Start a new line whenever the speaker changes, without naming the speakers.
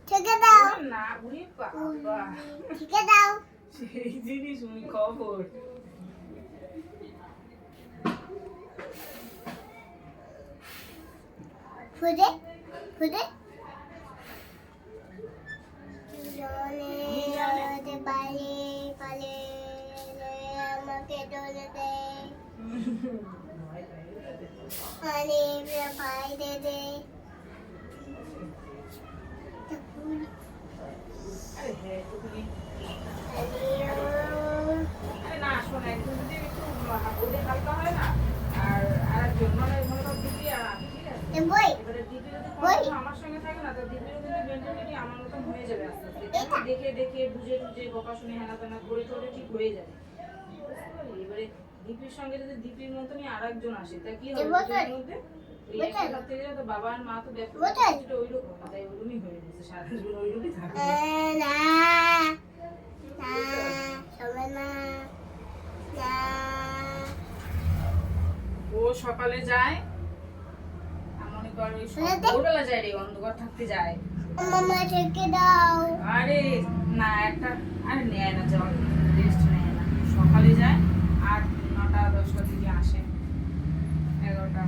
ছেড়ে দাও
না উনি বাবা
ছেড়ে দাও
সেই জিনিস উনি খবর
ফুটে ফুটে জলে পালে পালে আমাকে ডলে দে পানি ভাই দে দে
আরে হ্যাঁ তুমি আরে না শোনো একটু যদি একটু ওদের হালকা হয় না আর একজন মানে মনে করো দিদি আর আমি ঠিক আছে
বই
এবারে দিদি যদি
বই।
কখনো আমার সঙ্গে থাকে না তো দিদিরও কিন্তু মেন্টালিটি আমার মতন হয়ে যাবে আস্তে আস্তে দেখে দেখে দেখে বুঝে বুঝে বকা শুনে হেনা তেনা করে টোরে ঠিক হয়ে যাবে এবারে দীপির সঙ্গে যদি দীপির মতনই আর একজন আসে তা কি হবে দুজনের মধ্যে ওই একটা ভাবতে গেলে তো বাবা আর মা তো ব্যাপারটা ওই রকম তাই ওরকমই হয়ে গেছে সারা জীবন ওই রকমই থাকবে
না না সবাই না না
ও সকালে যায় মনে কর ওই ভোরবেলা যায় রে অন্ধকার থাকতে যায়
মামা ছেড়ে দাও
আরে না একটা আরে নেয় না যাওয়ার রেস্ট নেয় না সকালে যায় আর 9টা 10টার দিকে আসে 11টা